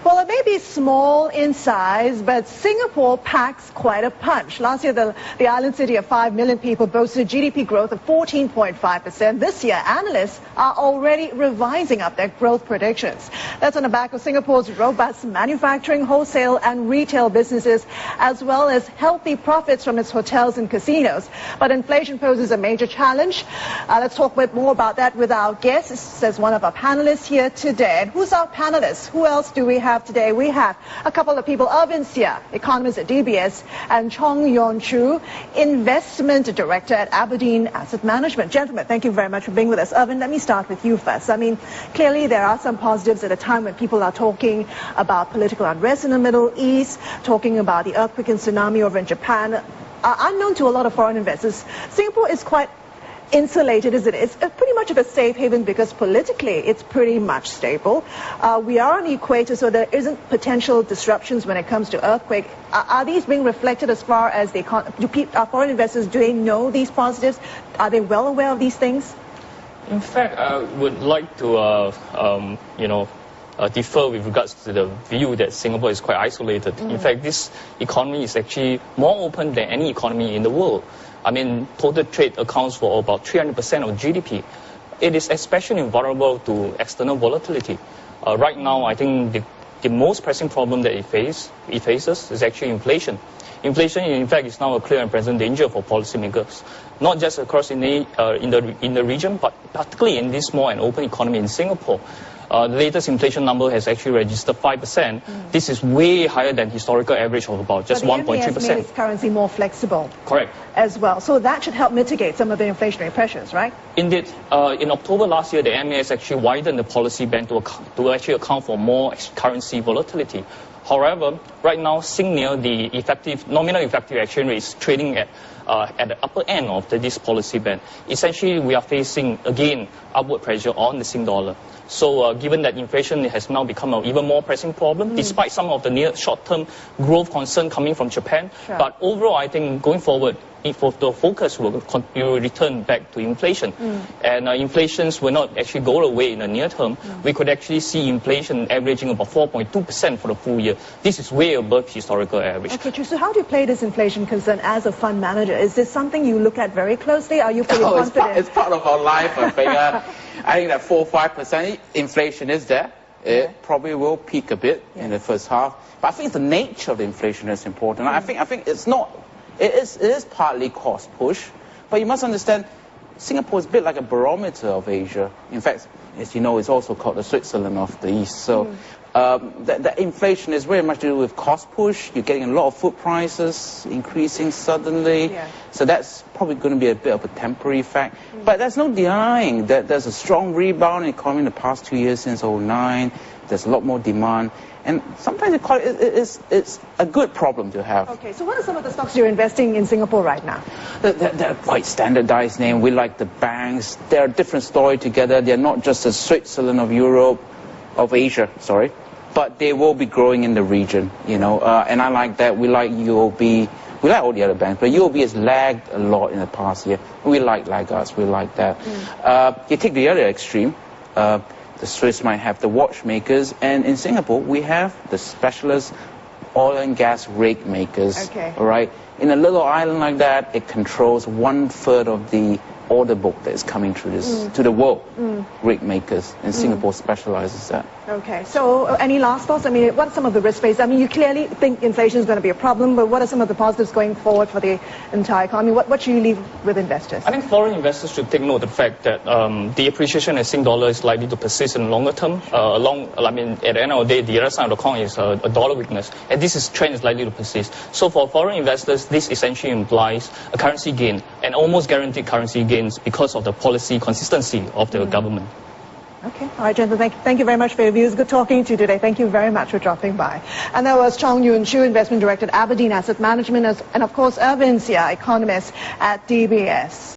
Well, it may be small in size, but Singapore packs quite a punch. Last year, the island city of 5 million people boasted GDP growth of 14.5%. This year, analysts are already revising up their growth predictions. That's on the back of Singapore's robust manufacturing, wholesale and retail businesses, as well as healthy profits from its hotels and casinos. But inflation poses a major challenge. Let's talk a bit more about that with our guest, says one of our panelists here today. And who's our panelist? Who else do we have today? We have a couple of people, Irvin Seah, economist at DBS, and Chong Yuan Chu, investment director at Aberdeen Asset Management. Gentlemen, thank you very much for being with us. Irvin, let me start with you first. I mean, clearly there are some positives at a time when people are talking about political unrest in the Middle East, talking about the earthquake and tsunami over in Japan. Unknown to a lot of foreign investors, Singapore is quite insulated as it is. It's pretty much of a safe haven because politically it's pretty much stable. We are on the equator, so there isn't potential disruptions when it comes to earthquake. Are these being reflected as far as are foreign investors, do they know these positives? Are they well aware of these things? In fact, I would like to, differ with regards to the view that Singapore is quite isolated. In fact, this economy is actually more open than any economy in the world. I mean, total trade accounts for about 300% of GDP. It is especially vulnerable to external volatility. Right now, I think the most pressing problem that it faces is actually inflation. Inflation, in fact, is now a clear and present danger for policymakers, not just across in the region, but particularly in this small and open economy in Singapore. The latest inflation number has actually registered 5%. This is way higher than historical average of about just 1.3%. But the MAS made its currency more flexible. Correct. As well. So that should help mitigate some of the inflationary pressures, right? Indeed. In October last year, the MAS actually widened the policy band to actually account for more currency volatility. However, right now, Singapore, the nominal effective exchange rate is trading at the upper end of this policy band. Essentially, we are facing, again, upward pressure on the Sing dollar. So given that inflation has now become an even more pressing problem, despite some of the near short-term growth concern coming from Japan. Sure. But overall, I think going forward, the focus will return back to inflation. And inflations will not actually go away in the near term. We could actually see inflation averaging about 4.2% for the full year. This is way above historical average. Okay, so how do you play this inflation concern as a fund manager? Is this something you look at very closely? Are you pretty confident? It's part of our life, I think. I think that 4-5% inflation is there. It probably will peak a bit in the first half. But I think it's the nature of the inflation that's important. I think it's not. It is partly cost push, but you must understand, Singapore is a bit like a barometer of Asia. In fact, as you know, it's also called the Switzerland of the East. So the inflation is very much to do with cost push. You're getting a lot of food prices increasing suddenly. Yeah. So that's probably going to be a bit of a temporary effect. But there's no denying that there's a strong rebound in the economy in the past 2 years since 2009. There's a lot more demand. And sometimes it's a good problem to have. Okay, so what are some of the stocks you're investing in Singapore right now? They're quite standardized name. We like the banks. They're a different story together. They're not just the Switzerland of Europe, of Asia, sorry. But they will be growing in the region, you know. And I like that. We like UOB. We like all the other banks, but UOB has lagged a lot in the past year. We like Lagos. We like that. You take the other extreme. The Swiss might have the watchmakers, and in Singapore we have the specialist oil and gas rig makers. Okay. All right. In a little island like that, it controls 1/3 of the order book that is coming through this to the world. Rig makers, and Singapore specializes that. Okay. So any last thoughts? I mean, what are some of the risk factors? I mean, you clearly think inflation is going to be a problem, but what are some of the positives going forward for the entire economy? What should you leave with investors? I think foreign investors should take note of the fact that the appreciation of Sing dollar is likely to persist in the longer term. At the end of the day, the other side of the coin is a dollar weakness, and this trend is likely to persist. So for foreign investors, this essentially implies a currency gain, and almost guaranteed currency gains because of the policy consistency of the government. Okay. All right, gentlemen, thank you very much for your views. Good talking to you today. Thank you very much for dropping by. And that was Chong Yuan Chu, Investment Director at Aberdeen Asset Management, and of course, Irvin Seah, economist at DBS.